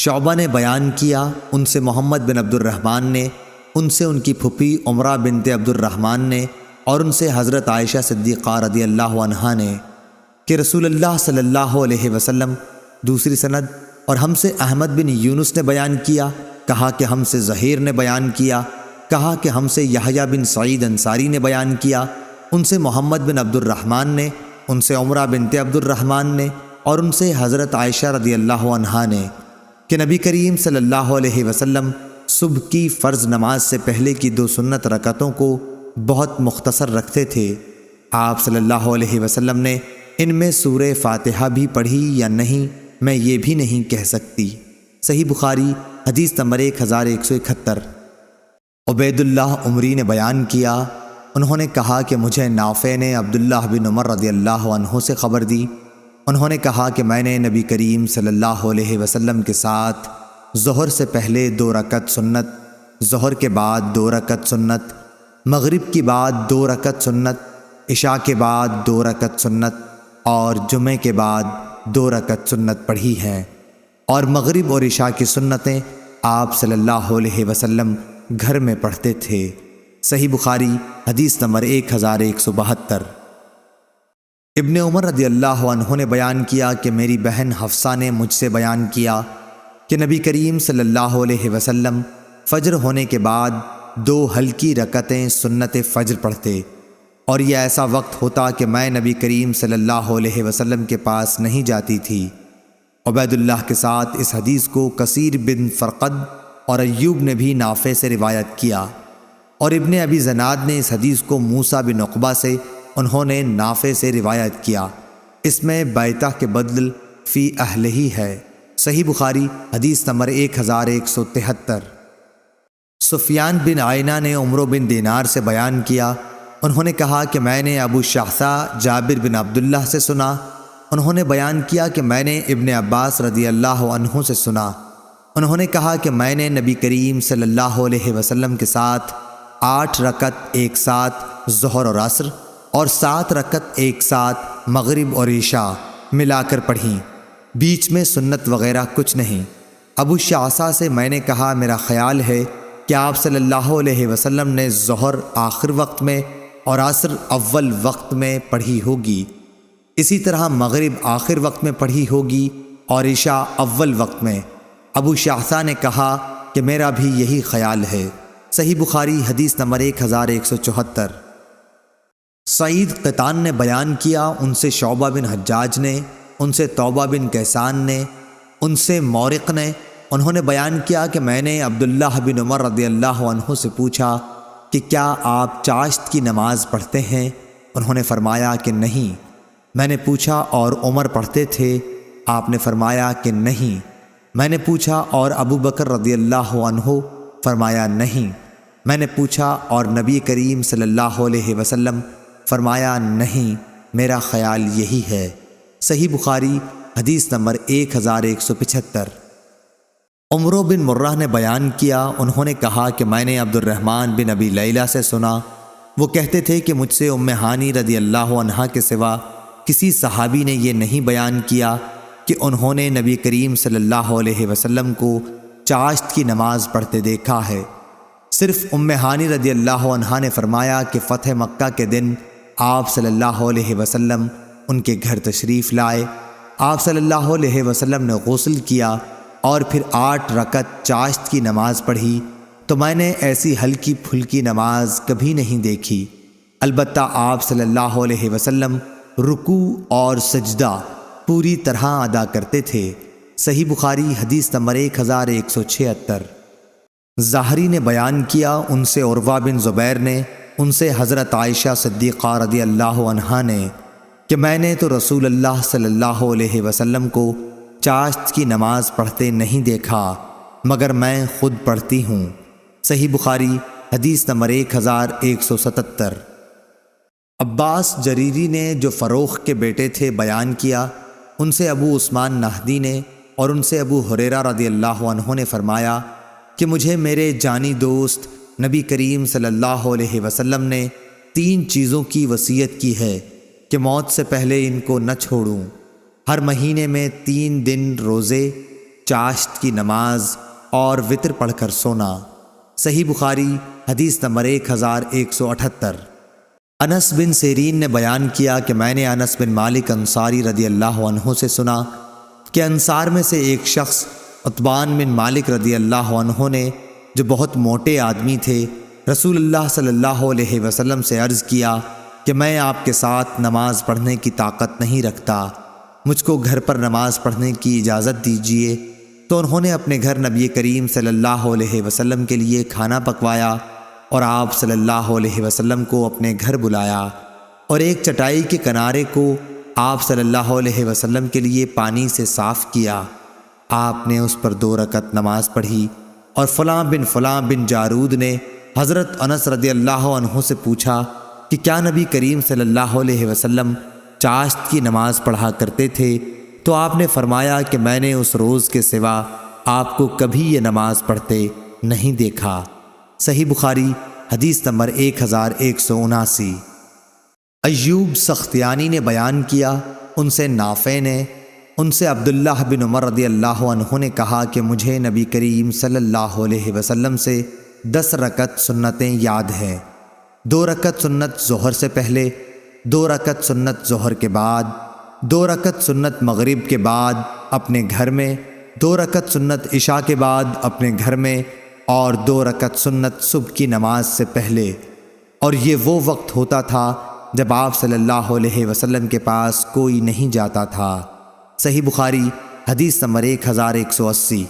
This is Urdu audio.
شعبہ نے بیان کیا ان سے محمد بن عبد الرحمن نے، ان سے ان کی پھپھی عمرہ بنت عبد الرحمن نے، اور ان سے حضرت عائشہ صدیقہ رضی اللہ عنہا نے کہ رسول اللہ صلی اللہ علیہ وسلم۔ دوسری سند اور ہم سے احمد بن یونس نے بیان کیا، کہا کہ ہم سے زہیر نے بیان کیا، کہا کہ ہم سے یحییٰ بن سعید انصاری نے بیان کیا، ان سے محمد بن عبد الرحمن نے، ان سے عمرہ بنت عبد الرحمن نے، اور ان سے حضرت عائشہ رضی اللہ عنہا نے کہ نبی کریم صلی اللہ علیہ وسلم صبح کی فرض نماز سے پہلے کی 2 سنت رکعتوں کو بہت مختصر رکھتے تھے۔ آپ صلی اللہ علیہ وسلم نے ان میں سورہ فاتحہ بھی پڑھی یا نہیں میں یہ بھی نہیں کہہ سکتی۔ صحیح بخاری حدیث نمبر 1171۔ عبید اللہ عمری نے بیان کیا، انہوں نے کہا کہ مجھے نافع نے عبداللہ بن عمر رضی اللہ عنہ سے خبر دی، انہوں نے کہا کہ میں نے نبی کریم صلی اللہ علیہ وسلم کے ساتھ ظہر سے پہلے 2 رکعت سنت، ظہر کے بعد 2 رکعت سنت، مغرب کی بعد 2 رکعت سنت، عشاء کے بعد 2 رکعت سنت اور جمعے کے بعد 2 رکعت سنت پڑھی ہیں، اور مغرب اور عشاء کی سنتیں آپ صلی اللہ علیہ وسلم گھر میں پڑھتے تھے۔ صحیح بخاری حدیث نمبر 1172۔ ابن عمر رضی اللہ عنہ نے بیان کیا کہ میری بہن حفصہ نے مجھ سے بیان کیا کہ نبی کریم صلی اللہ علیہ وسلم فجر ہونے کے بعد 2 ہلکی رکعتیں سنت فجر پڑھتے، اور یہ ایسا وقت ہوتا کہ میں نبی کریم صلی اللہ علیہ وسلم کے پاس نہیں جاتی تھی۔ عبید اللہ کے ساتھ اس حدیث کو کثیر بن فرقد اور ایوب نے بھی نافع سے روایت کیا، اور ابن ابی زناد نے اس حدیث کو موسیٰ بن عقبہ سے، انہوں نے نافع سے روایت کیا۔ اس میں بیتہ کے بدل فی اہلہ ہے۔ صحیح بخاری حدیث نمبر 1173۔ سفیان بن عینہ نے عمرو بن دینار سے بیان کیا، انہوں نے کہا کہ میں نے ابو شعثاء جابر بن عبداللہ سے سنا، انہوں نے بیان کیا کہ میں نے ابن عباس رضی اللہ عنہ سے سنا، انہوں نے کہا کہ میں نے نبی کریم صلی اللہ علیہ وسلم کے ساتھ 8 رکعت ایک ساتھ ظہر اور عصر، اور 7 رکعت ایک ساتھ مغرب اور عشاء ملا کر پڑھیں، بیچ میں سنت وغیرہ کچھ نہیں۔ ابو شعثاء سے میں نے کہا میرا خیال ہے کہ آپ صلی اللہ علیہ وسلم نے ظہر آخر وقت میں اور عصر اول وقت میں پڑھی ہوگی، اسی طرح مغرب آخر وقت میں پڑھی ہوگی اور عشاء اول وقت میں۔ ابو شعثاء نے کہا کہ میرا بھی یہی خیال ہے۔ صحیح بخاری حدیث نمبر 1174۔ سعید قطان نے بیان کیا، ان سے شعبہ بن حجاج نے، ان سے توبہ بن کیسان نے، ان سے مورق نے، انہوں نے بیان کیا کہ میں نے عبداللہ بن عمر رضی اللہ عنہ سے پوچھا کہ کیا آپ چاشت کی نماز پڑھتے ہیں؟ انہوں نے فرمایا کہ نہیں۔ میں نے پوچھا اور عمر پڑھتے تھے؟ آپ نے فرمایا کہ نہیں۔ میں نے پوچھا اور ابو بکر رضی اللہ عنہ؟ فرمایا نہیں۔ میں نے پوچھا اور نبی کریم صلی اللہ علیہ وسلم؟ فرمایا نہیں، میرا خیال یہی ہے۔ صحیح بخاری حدیث نمبر 1175۔ عمرو بن مرہ نے بیان کیا، انہوں نے کہا کہ میں نے عبد الرحمن بن ابی لیلہ سے سنا، وہ کہتے تھے کہ مجھ سے ام ہانی رضی اللہ عنہا کے سوا کسی صحابی نے یہ نہیں بیان کیا کہ انہوں نے نبی کریم صلی اللہ علیہ وسلم کو چاشت کی نماز پڑھتے دیکھا ہے۔ صرف ام ہانی رضی اللہ عنہا نے فرمایا کہ فتح مکہ کے دن آپ صلی اللہ علیہ وسلم ان کے گھر تشریف لائے، آپ صلی اللہ علیہ وسلم نے غسل کیا اور پھر 8 رکعت چاشت کی نماز پڑھی، تو میں نے ایسی ہلکی پھلکی نماز کبھی نہیں دیکھی۔ البتہ آپ صلی اللہ علیہ وسلم رکوع اور سجدہ پوری طرح ادا کرتے تھے۔ صحیح بخاری حدیث نمبر 1176۔ ظاہری نے بیان کیا، ان سے عروہ بن زبیر نے، ان سے حضرت عائشہ صدیقہ رضی اللہ عنہا نے کہ میں نے تو رسول اللہ صلی اللہ علیہ وسلم کو چاشت کی نماز پڑھتے نہیں دیکھا مگر میں خود پڑھتی ہوں۔ صحیح بخاری حدیث نمبر 1177۔ عباس جریری نے جو فروخ کے بیٹے تھے بیان کیا، ان سے ابو عثمان نہدی نے اور ان سے ابو ہریرہ رضی اللہ عنہ نے فرمایا کہ مجھے میرے جانی دوست نبی کریم صلی اللہ علیہ وسلم نے 3 چیزوں کی وصیت کی ہے کہ موت سے پہلے ان کو نہ چھوڑوں۔ ہر مہینے میں 3 دن روزے، چاشت کی نماز اور وطر پڑھ کر سونا۔ صحیح بخاری حدیث نمبر 1178۔ انس بن سیرین نے بیان کیا کہ میں نے انس بن مالک انصاری رضی اللہ عنہ سے سنا کہ انصار میں سے ایک شخص عتبان بن مالک رضی اللہ عنہ نے، جو بہت موٹے آدمی تھے، رسول اللہ صلی اللہ علیہ وسلم سے عرض کیا کہ میں آپ کے ساتھ نماز پڑھنے کی طاقت نہیں رکھتا، مجھ کو گھر پر نماز پڑھنے کی اجازت دیجیے۔ تو انہوں نے اپنے گھر نبی کریم صلی اللہ علیہ وسلم کے لیے کھانا پکوایا اور آپ صلی اللہ علیہ وسلم کو اپنے گھر بلایا اور ایک چٹائی کے کنارے کو آپ صلی اللہ علیہ وسلم کے لیے پانی سے صاف کیا۔ آپ نے اس پر 2 رکعت نماز پڑھی اور فلاں بن جارود نے حضرت انس رضی اللہ عنہ سے پوچھا کہ کیا نبی کریم صلی اللہ علیہ وسلم چاشت کی نماز پڑھا کرتے تھے؟ تو آپ نے فرمایا کہ میں نے اس روز کے سوا آپ کو کبھی یہ نماز پڑھتے نہیں دیکھا۔ صحیح بخاری حدیث نمبر 1179۔ ایوب سختیانی نے بیان کیا، ان سے نافع نے، ان سے عبداللہ بن عمر رضی اللہ عنہ نے کہا کہ مجھے نبی کریم صلی اللہ علیہ وسلم سے 10 رکعت سنتیں یاد ہیں۔ 2 رکعت سنت ظہر سے پہلے، 2 رکعت سنت ظہر کے بعد، 2 رکعت سنت مغرب کے بعد اپنے گھر میں، 2 رکعت سنت عشاء کے بعد اپنے گھر میں، اور 2 رکعت سنت صبح کی نماز سے پہلے۔ اور یہ وہ وقت ہوتا تھا جب آپ صلی اللہ علیہ وسلم کے پاس کوئی نہیں جاتا تھا۔ صحیح بخاری حدیث نمبر 1180۔